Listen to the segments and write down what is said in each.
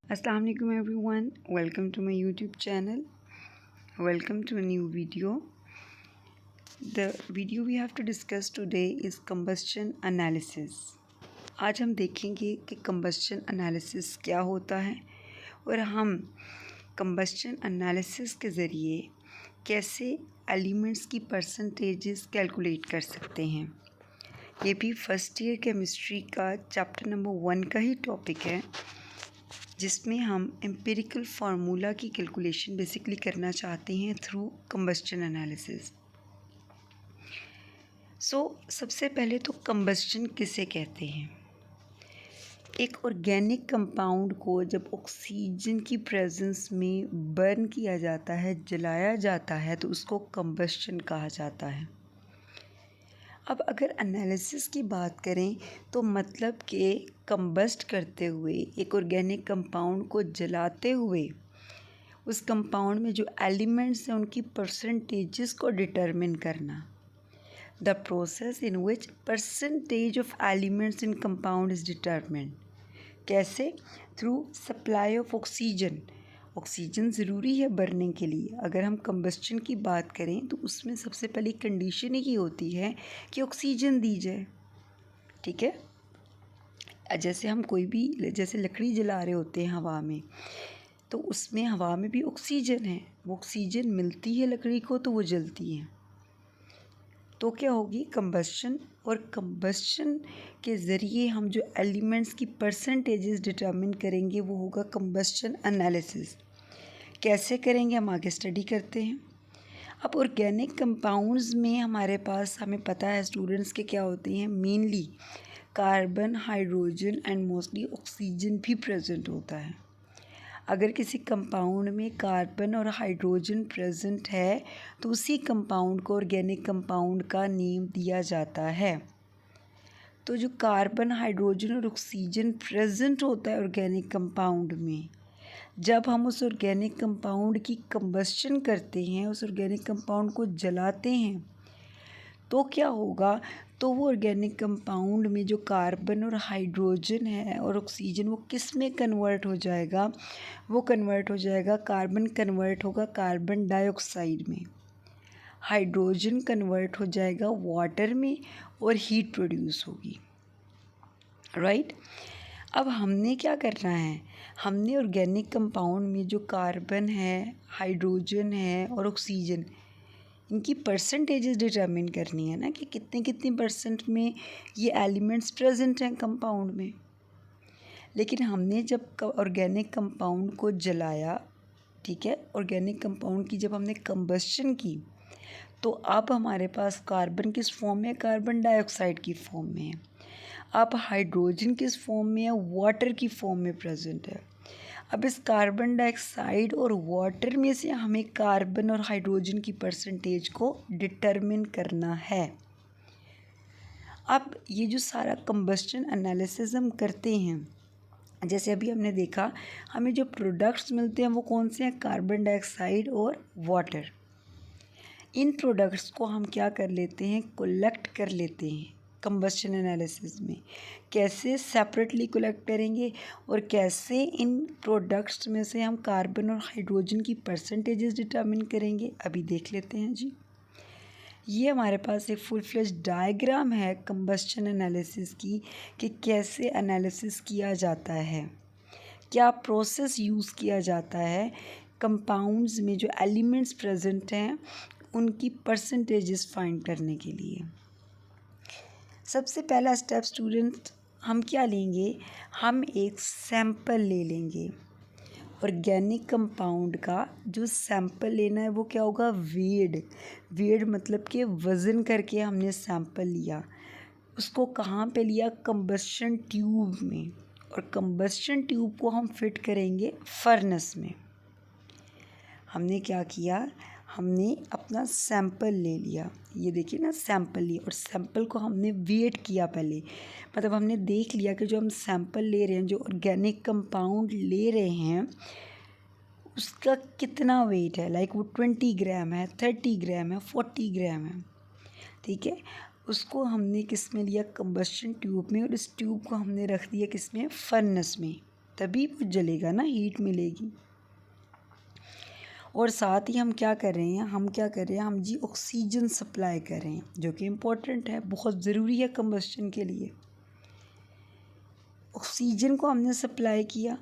Assalamu alaikum everyone. Welcome to my YouTube channel. Welcome to a new video. The video we have to discuss today is combustion analysis. आज हम देखेंगे कि combustion analysis क्या होता है और हम combustion analysis के ज़रिए कैसे एलिमेंट्स की परसेंटेजेस कैलकुलेट कर सकते हैं। ये भी फर्स्ट ईयर केमिस्ट्री का चैप्टर नंबर 1 का ही टॉपिक है, जिसमें हम एम्पिरिकल फार्मूला की कैलकुलेशन बेसिकली करना चाहते हैं थ्रू कंबस्शन एनालिसिस। सबसे पहले तो कंबस्शन किसे कहते हैं। एक ऑर्गेनिक कंपाउंड को जब ऑक्सीजन की प्रेजेंस में बर्न किया जाता है, जलाया जाता है, तो उसको कंबस्शन कहा जाता है। अब अगर एनालिसिस की बात करें तो मतलब कि कंबस्ट करते हुए एक ऑर्गेनिक कंपाउंड को जलाते हुए उस कंपाउंड में जो एलिमेंट्स हैं उनकी परसेंटेजेस को डिटरमिन करना। The process in which percentage of elements in compound is determined. कैसे? Through supply of oxygen. Oxygen ज़रूरी है बर्निंग के लिए। अगर हम कंबस्शन की बात करें तो उसमें सबसे पहली कंडीशन ही होती है कि ऑक्सीजन दी जाए। ठीक है, जैसे हम कोई भी जैसे लकड़ी जला रहे होते हैं हवा में, तो उसमें हवा में भी ऑक्सीजन है, वो ऑक्सीजन मिलती है लकड़ी को तो वो जलती है। तो क्या होगी? कंबस्शन। और कंबस्शन के ज़रिए हम जो एलिमेंट्स की परसेंटेजेस डिटरमिन करेंगे वो होगा कंबस्शन एनालिसिस। कैसे करेंगे हम आगे स्टडी करते हैं। अब ऑर्गेनिक कंपाउंड्स में हमारे पास, हमें पता है स्टूडेंट्स के क्या होते हैं, mainly carbon, hydrogen and mostly oxygen भी प्रेजेंट होता है। अगर किसी कंपाउंड में कार्बन और हाइड्रोजन प्रेजेंट है तो उसी कंपाउंड को ऑर्गेनिक कंपाउंड का नेम दिया जाता है। तो जो कार्बन, हाइड्रोजन और ऑक्सीजन प्रेजेंट होता है ऑर्गेनिक कंपाउंड में, जब हम उस ऑर्गेनिक कंपाउंड की कंबस्शन करते हैं, उस ऑर्गेनिक कंपाउंड को जलाते हैं, तो क्या होगा? तो वो ऑर्गेनिक कंपाउंड में जो कार्बन और हाइड्रोजन है और ऑक्सीजन, वो किस में कन्वर्ट हो जाएगा? वो कन्वर्ट हो जाएगा, कार्बन कन्वर्ट होगा कार्बन डाइऑक्साइड में, हाइड्रोजन कन्वर्ट हो जाएगा वाटर में और हीट प्रोड्यूस होगी। राइट। अब हमने क्या करना है, हमने ऑर्गेनिक कंपाउंड में जो कार्बन है, हाइड्रोजन है और ऑक्सीजन, इनकी परसेंटेजेस डिटरमिन करनी है ना, कि कितने कितने परसेंट में ये एलिमेंट्स प्रेजेंट हैं कंपाउंड में। लेकिन हमने जब ऑर्गेनिक कंपाउंड को जलाया, ठीक है, ऑर्गेनिक कंपाउंड की जब हमने कंबस्शन की, तो अब हमारे पास कार्बन किस फॉर्म में है? कार्बन डाइऑक्साइड की फॉर्म में है। अब हाइड्रोजन किस फॉर्म में है? वाटर की फॉर्म में प्रेजेंट है। अब इस कार्बन डाइऑक्साइड और वाटर में से हमें कार्बन और हाइड्रोजन की परसेंटेज को डिटरमिन करना है। अब ये जो सारा कंबस्शन एनालिसिस हम करते हैं, जैसे अभी हमने देखा, हमें जो प्रोडक्ट्स मिलते हैं वो कौन से हैं? कार्बन डाइऑक्साइड और वाटर। इन प्रोडक्ट्स को हम क्या कर लेते हैं? कलेक्ट कर लेते हैं कंबस्शन एनालिसिस में। कैसे? सेपरेटली कलेक्ट करेंगे और कैसे इन प्रोडक्ट्स में से हम कार्बन और हाइड्रोजन की परसेंटेजेस डिटरमिन करेंगे, अभी देख लेते हैं जी। ये हमारे पास एक फुल फ्लेश डायग्राम है कंबस्शन एनालिसिस की, कि कैसे एनालिसिस किया जाता है, क्या प्रोसेस यूज़ किया जाता है कंपाउंड्स में जो एलिमेंट्स प्रेजेंट हैं उनकी परसेंटेजेस फाइंड करने के लिए। सबसे पहला स्टेप स्टूडेंट, हम क्या लेंगे? हम एक सैंपल ले लेंगे ऑर्गेनिक कंपाउंड का। जो सैंपल लेना है वो क्या होगा? वेड मतलब कि वज़न करके हमने सैंपल लिया। उसको कहाँ पे लिया? कंबस्शन ट्यूब में। और कंबस्शन ट्यूब को हम फिट करेंगे फर्नेस में। हमने क्या किया? हमने अपना सैंपल ले लिया, ये देखिए ना, सैंपल लिया और सैंपल को हमने वेट किया पहले। मतलब हमने देख लिया कि जो हम सैंपल ले रहे हैं, जो ऑर्गेनिक कंपाउंड ले रहे हैं, उसका कितना वेट है। लाइक वो 20 ग्राम है, 30 ग्राम है, 40 ग्राम है। ठीक है, उसको हमने किस में लिया? कंबस्शन ट्यूब में। और इस ट्यूब को हमने रख दिया किस में? फर्नेस में। तभी वो जलेगा ना, हीट मिलेगी। और साथ ही हम क्या कर रहे हैं, हम जी ऑक्सीजन सप्लाई कर रहे हैं, जो कि इम्पोर्टेंट है, बहुत ज़रूरी है कंबस्शन के लिए। ऑक्सीजन को हमने सप्लाई किया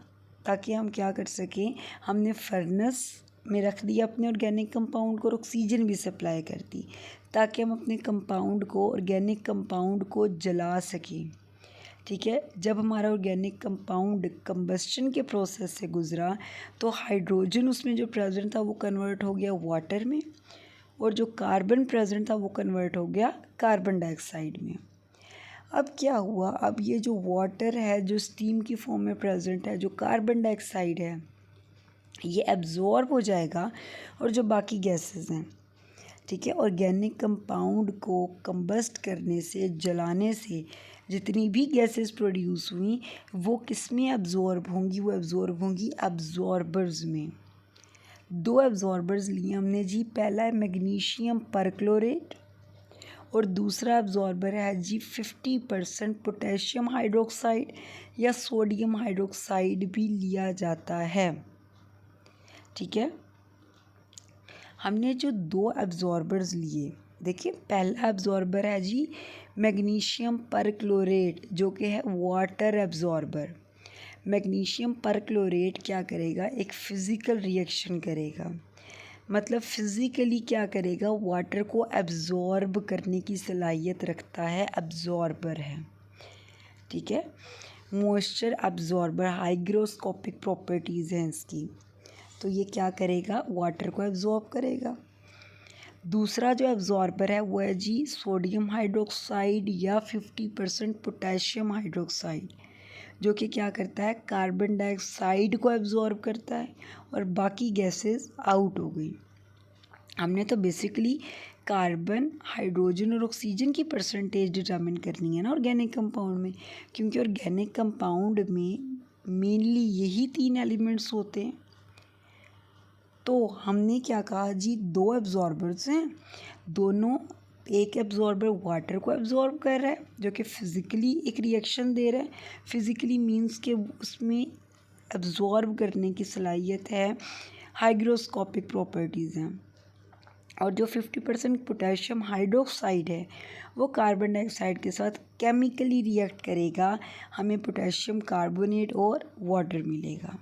ताकि हम क्या कर सकें, हमने फर्नेस में रख दिया अपने ऑर्गेनिक कंपाउंड को और ऑक्सीजन भी सप्लाई कर दी ताकि हम अपने कंपाउंड को, ऑर्गेनिक कंपाउंड को जला सकें। ठीक है, जब हमारा ऑर्गेनिक कंपाउंड कंबस्शन के प्रोसेस से गुज़रा तो हाइड्रोजन उसमें जो प्रेजेंट था वो कन्वर्ट हो गया वाटर में, और जो कार्बन प्रेजेंट था वो कन्वर्ट हो गया कार्बन डाइऑक्साइड में। अब क्या हुआ, अब ये जो वाटर है जो स्टीम की फॉर्म में प्रेजेंट है, जो कार्बन डाइऑक्साइड है, ये एब्जॉर्ब हो जाएगा, और जो बाकी गैसेस हैं, ठीक है, ऑर्गेनिक कंपाउंड को कंबस्ट करने से, जलाने से जितनी भी गैसेस प्रोड्यूस हुई वो किस में एब्जॉर्ब होंगी, वो एब्जॉर्ब होंगी एब्जॉर्बर्स में। 2 एब्जॉर्बर्स लिए हमने जी, पहला है मैग्नीशियम परक्लोरेट और दूसरा एब्जॉर्बर है जी 50% पोटेशियम हाइड्रोक्साइड या सोडियम हाइड्रोक्साइड भी लिया जाता है। ठीक है, हमने जो 2 एब्जॉर्बर्स लिए, देखिए पहला एब्जॉर्बर है जी मैग्नीशियम परक्लोरेट, जो कि है वाटर एब्जॉर्बर। मैग्नीशियम परक्लोरेट क्या करेगा, एक फ़िज़िकल रिएक्शन करेगा, मतलब फिज़िकली क्या करेगा, वाटर को एब्जॉर्ब करने की सलाहियत रखता है, एब्जॉर्बर है। ठीक है, मॉइस्चर एब्जॉर्बर, हाइग्रोस्कोपिक प्रॉपर्टीज़ हैं इसकी, तो ये क्या करेगा, वाटर को एब्जॉर्ब करेगा। दूसरा जो एब्जॉर्बर है वो है जी सोडियम हाइड्रोक्साइड या 50% पोटेशियम हाइड्रोक्साइड, जो कि क्या करता है, कार्बन डाइऑक्साइड को एब्जॉर्ब करता है और बाकी गैसेस आउट हो गई। हमने तो बेसिकली कार्बन, हाइड्रोजन और ऑक्सीजन की परसेंटेज डिटरमिन करनी है ना ऑर्गेनिक कंपाउंड में, क्योंकि ऑर्गेनिक कंपाउंड में मेनली यही 3 एलिमेंट्स होते हैं। तो हमने क्या कहा जी, 2 एब्जॉर्बर्स हैं, दोनों, एक एब्जॉर्बर वाटर को एब्जॉर्ब कर रहा है जो कि फ़िज़िकली एक रिएक्शन दे रहा है, फ़िज़िकली मींस के उसमें एब्जॉर्ब करने की सलाहियत है, हाइग्रोस्कोपिक प्रॉपर्टीज़ हैं। और जो 50% पोटेशियम हाइड्रोक्साइड है वो कार्बन डाइऑक्साइड के साथ केमिकली रिएक्ट करेगा, हमें पोटेशियम कार्बोनेट और वाटर मिलेगा।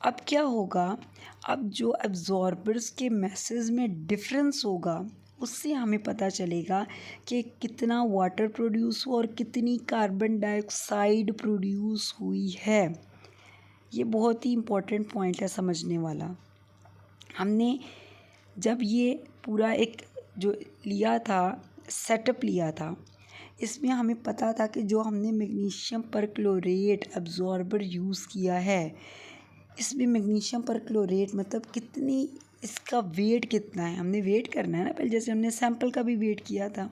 अब क्या होगा, अब जो एब्जॉर्बर्स के मैसेज में डिफरेंस होगा उससे हमें पता चलेगा कि कितना वाटर प्रोड्यूस हुआ और कितनी कार्बन डाइऑक्साइड प्रोड्यूस हुई है। ये बहुत ही इम्पोर्टेंट पॉइंट है समझने वाला। हमने जब ये पूरा एक जो लिया था, सेटअप लिया था, इसमें हमें पता था कि जो हमने मैग्नीशियम परक्लोरेट एब्जॉर्बर यूज़ किया है, इसमें मैग्नीशियम परक्लोरेट मतलब कितनी, इसका वेट कितना है, हमने वेट करना है ना पहले, जैसे हमने सैंपल का भी वेट किया था।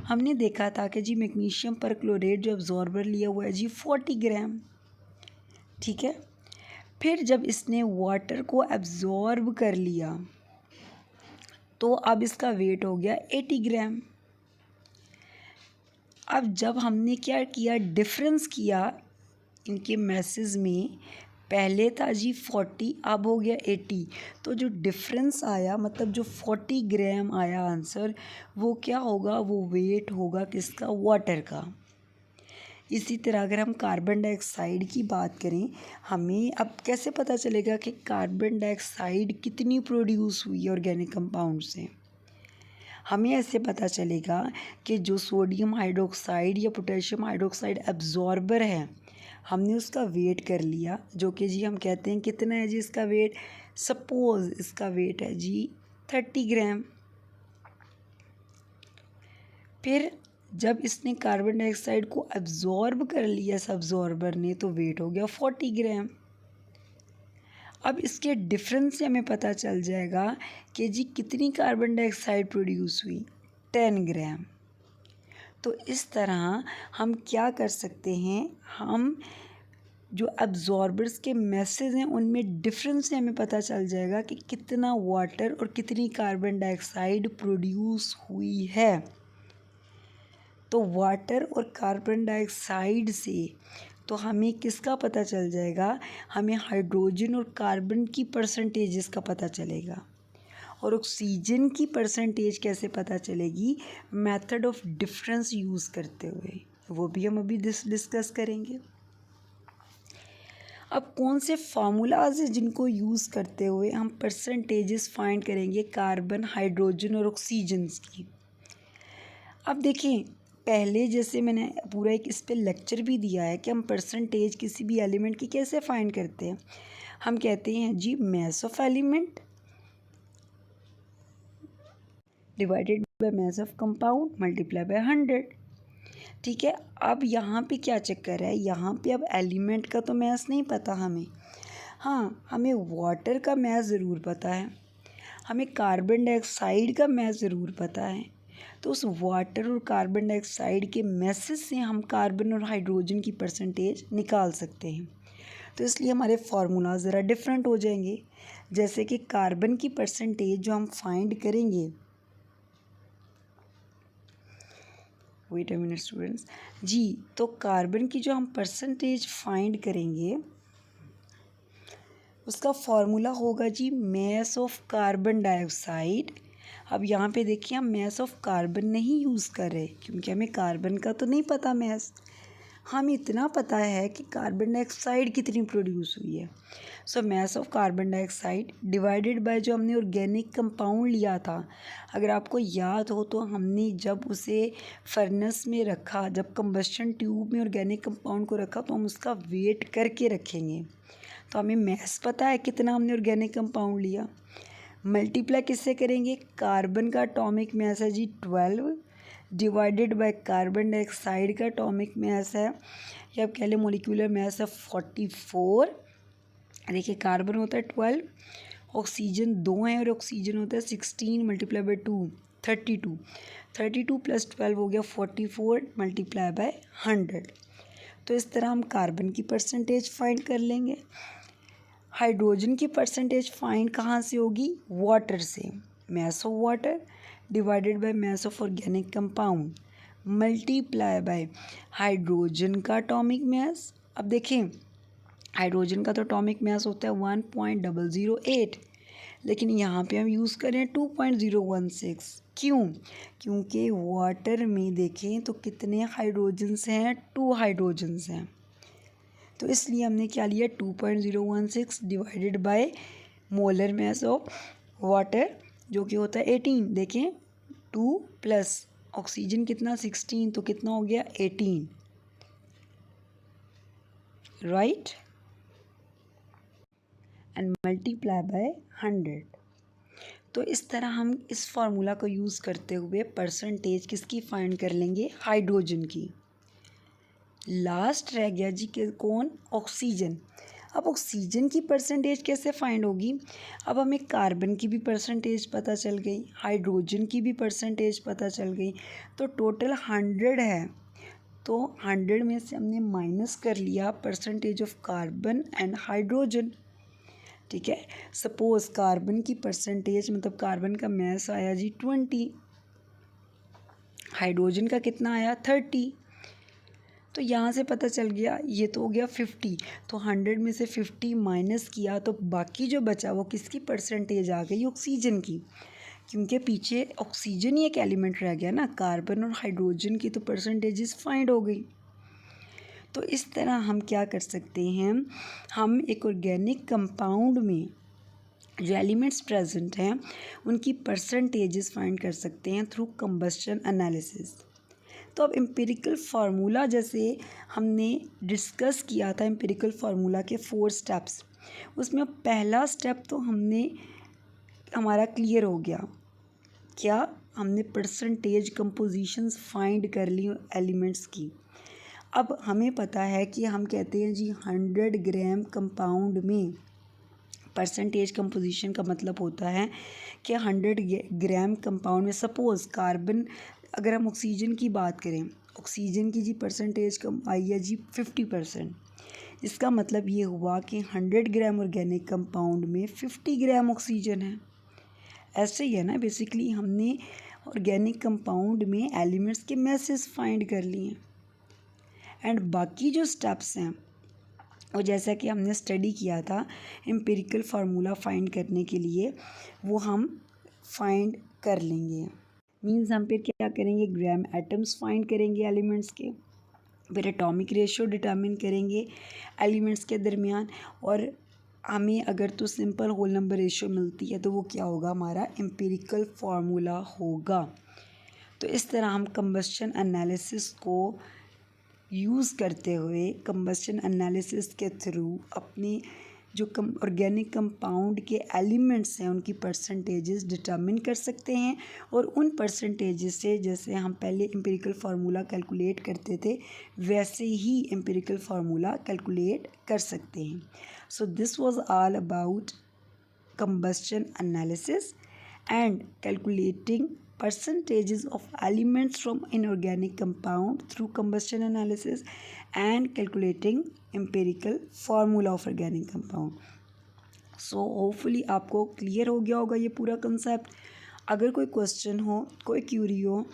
हमने देखा था कि जी मैग्नीशियम परक्लोरेट जो एब्जॉर्बर लिया हुआ है जी 40 ग्राम। ठीक है, फिर जब इसने वाटर को एब्जॉर्ब कर लिया तो अब इसका वेट हो गया 80 ग्राम। अब जब हमने क्या किया, डिफरेंस किया इनके मैसेज में, पहले था जी 40, अब हो गया 80, तो जो डिफरेंस आया मतलब जो 40 ग्राम आया आंसर, वो क्या होगा, वो वेट होगा किसका, वाटर का। इसी तरह अगर हम कार्बन डाइऑक्साइड की बात करें, हमें अब कैसे पता चलेगा कि कार्बन डाइऑक्साइड कितनी प्रोड्यूस हुई है ऑर्गेनिक कंपाउंड से। हमें ऐसे पता चलेगा कि जो सोडियम हाइड्रोक्साइड या पोटेशियम हाइड्रोक्साइड एब्जॉर्बर है, हमने उसका वेट कर लिया, जो कि जी हम कहते हैं कितना है जी इसका वेट, सपोज़ इसका वेट है जी 30 ग्राम। फिर जब इसने कार्बन डाइऑक्साइड को एब्जॉर्ब कर लिया इस एब्जॉर्बर ने, तो वेट हो गया 40 ग्राम। अब इसके डिफरेंस से हमें पता चल जाएगा कि जी कितनी कार्बन डाइऑक्साइड प्रोड्यूस हुई, 10 ग्राम। तो इस तरह हम क्या कर सकते हैं, हम जो एब्जॉर्बर्स के मैसेज हैं उनमें डिफरेंस से हमें पता चल जाएगा कि कितना वाटर और कितनी कार्बन डाइऑक्साइड प्रोड्यूस हुई है। तो वाटर और कार्बन डाइऑक्साइड से तो हमें किसका पता चल जाएगा, हमें हाइड्रोजन और कार्बन की परसेंटेजेस का पता चलेगा। और ऑक्सीजन की परसेंटेज कैसे पता चलेगी, मेथड ऑफ डिफरेंस यूज़ करते हुए, वो भी हम अभी डिस्कस करेंगे। अब कौन से फार्मूलाज हैं जिनको यूज़ करते हुए हम परसेंटेजेस फाइंड करेंगे कार्बन, हाइड्रोजन और ऑक्सीजन की। अब देखें, पहले जैसे मैंने पूरा एक इस पे लेक्चर भी दिया है कि हम परसेंटेज किसी भी एलिमेंट की कैसे फाइंड करते हैं। हम कहते हैं जी mass of element divided by mass of compound multiply by 100। ठीक है, अब यहाँ पे क्या चक्कर है, यहाँ पे अब एलिमेंट का तो मास नहीं पता हमें। हाँ, हमें वाटर का मास ज़रूर पता है, हमें कार्बन डाइऑक्साइड का मास ज़रूर पता है। तो उस वाटर और कार्बन डाइऑक्साइड के मैसेज से हम कार्बन और हाइड्रोजन की परसेंटेज निकाल सकते हैं। तो इसलिए हमारे फार्मूला ज़रा डिफरेंट हो जाएंगे। जैसे कि कार्बन की परसेंटेज जो हम फाइंड करेंगे, वेट अ मिनट स्टूडेंट्स जी, तो कार्बन की जो हम परसेंटेज फाइंड करेंगे उसका फार्मूला होगा जी मास ऑफ कार्बन डाइऑक्साइड। अब यहाँ पे देखिए हम मास ऑफ कार्बन नहीं यूज़ कर रहे क्योंकि हमें कार्बन का तो नहीं पता मास, हमें इतना पता है कि कार्बन डाइऑक्साइड कितनी प्रोड्यूस हुई है। So mass of carbon dioxide divided by जो हमने ऑर्गेनिक कंपाउंड लिया था। अगर आपको याद हो तो हमने जब उसे फर्नेस में रखा, जब कंबस्शन ट्यूब में ऑर्गेनिक कंपाउंड को रखा तो हम उसका वेट करके रखेंगे। तो हमें मास पता है कितना हमने ऑर्गेनिक कंपाउंड लिया, मल्टीप्लाई किससे करेंगे, कार्बन का एटॉमिक मास है जी 12 डिवाइडेड बाय कार्बन डाइऑक्साइड का एटॉमिक मास है या आप कह लें मोलिकुलर मास है 44। देखिए कार्बन होता है 12, ऑक्सीजन 2 है और ऑक्सीजन होता है 16 मल्टीप्लाई बाय 2 32, 32 प्लस 12 हो गया 44 मल्टीप्लाई बाय 100। तो इस तरह हम कार्बन की परसेंटेज फाइंड कर लेंगे। हाइड्रोजन की परसेंटेज फाइंड कहाँ से होगी, वाटर से, mass of water divided by mass of organic compound multiply bye hydrogen का एटॉमिक मास। अब देखें हाइड्रोजन का तो एटॉमिक मास होता है 1.008, लेकिन यहाँ पे हम यूज़ करें 2.016। क्यों, क्योंकि वाटर में देखें तो कितने हाइड्रोजन्स हैं, 2 हाइड्रोजन्स हैं। तो इसलिए हमने क्या लिया 2.016 divided by molar mass of water जो कि होता है 18। देखें 2 प्लस ऑक्सीजन कितना 16, तो कितना हो गया 18, राइट, एंड मल्टीप्लाई बाय 100। तो इस तरह हम इस फार्मूला को यूज़ करते हुए परसेंटेज किसकी फाइंड कर लेंगे, हाइड्रोजन की। लास्ट रह गया जी के कौन, ऑक्सीजन। अब ऑक्सीजन की परसेंटेज कैसे फाइंड होगी, अब हमें कार्बन की भी परसेंटेज पता चल गई, हाइड्रोजन की भी परसेंटेज पता चल गई, तो टोटल 100 है। तो 100 में से हमने माइनस कर लिया percentage of carbon and hydrogen. ठीक है, सपोज कार्बन की परसेंटेज मतलब कार्बन का मास आया जी 20, हाइड्रोजन का कितना आया 30। तो यहाँ से पता चल गया ये तो हो गया 50, तो 100 में से 50 माइनस किया तो बाकी जो बचा वो किसकी परसेंटेज आ गई, ऑक्सीजन की, क्योंकि पीछे ऑक्सीजन ही एक एलिमेंट रह गया ना, कार्बन और हाइड्रोजन की तो परसेंटेजेस फाइंड हो गई। तो इस तरह हम क्या कर सकते हैं, हम एक ऑर्गेनिक कंपाउंड में जो एलिमेंट्स प्रेजेंट हैं उनकी परसेंटेजेस फाइंड कर सकते हैं थ्रू कंबस्शन एनालिसिस। तो अब एम्पिरिकल फार्मूला जैसे हमने डिस्कस किया था, एम्पिरिकल फार्मूला के 4 स्टेप्स, उसमें पहला स्टेप तो हमारा क्लियर हो गया, क्या, हमने परसेंटेज कंपोजिशंस फाइंड कर ली एलिमेंट्स की। अब हमें पता है कि हम कहते हैं जी 100 ग्राम कंपाउंड में परसेंटेज कंपोजिशन का मतलब होता है कि 100 ग्राम कंपाउंड में सपोज़ कार्बन, अगर हम ऑक्सीजन की बात करें, ऑक्सीजन की जी परसेंटेज कम आई है जी 50%। इसका मतलब ये हुआ कि 100 ग्राम ऑर्गेनिक कंपाउंड में 50 ग्राम ऑक्सीजन है। ऐसे ही है ना, बेसिकली हमने ऑर्गेनिक कंपाउंड में एलिमेंट्स के मैसेज फाइंड कर लिए। एंड बाकी जो स्टेप्स हैं और जैसा कि हमने स्टडी किया था एम्पिरिकल फार्मूला फाइंड करने के लिए, वो हम फाइंड कर लेंगे। मीन्स हम फिर क्या करेंगे, ग्राम एटम्स फाइंड करेंगे एलिमेंट्स के, फिर एटॉमिक रेशियो डिटर्मिन करेंगे एलिमेंट्स के दरमियान, और हमें अगर तो सिंपल होल नंबर रेशियो मिलती है तो वो क्या होगा, हमारा एम्पिरिकल फार्मूला होगा। तो इस तरह हम कंबस्शन एनालिसिस को यूज़ करते हुए, कंबस्शन एनालिसिस के थ्रू अपने जो ऑर्गेनिक कंपाउंड के एलिमेंट्स हैं उनकी परसेंटेजेस डिटर्मिन कर सकते हैं, और उन परसेंटेजेस से जैसे हम पहले एम्पिरिकल फार्मूला कैलकुलेट करते थे वैसे ही एम्पिरिकल फार्मूला कैलकुलेट कर सकते हैं। So this was all about combustion analysis and calculating percentages of elements from inorganic compound through combustion analysis and calculating empirical formula of organic compound. So hopefully आपको clear हो गया होगा ये पूरा concept. अगर कोई क्वेश्चन हो, कोई क्यूरी हो,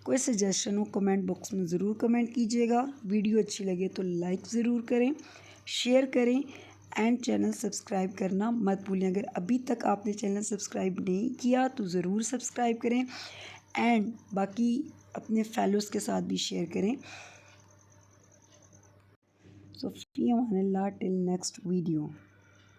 कोई सजेशन हो, कमेंट बॉक्स में ज़रूर कमेंट कीजिएगा। वीडियो अच्छी लगे तो लाइक ज़रूर करें, शेयर करें एंड चैनल सब्सक्राइब करना मत भूलें। अगर अभी तक आपने चैनल सब्सक्राइब नहीं किया तो ज़रूर सब्सक्राइब करें एंड बाकी अपने फेलोज़ के साथ भी शेयर करें। सो फी अमान अल्लाह टिल नेक्स्ट वीडियो।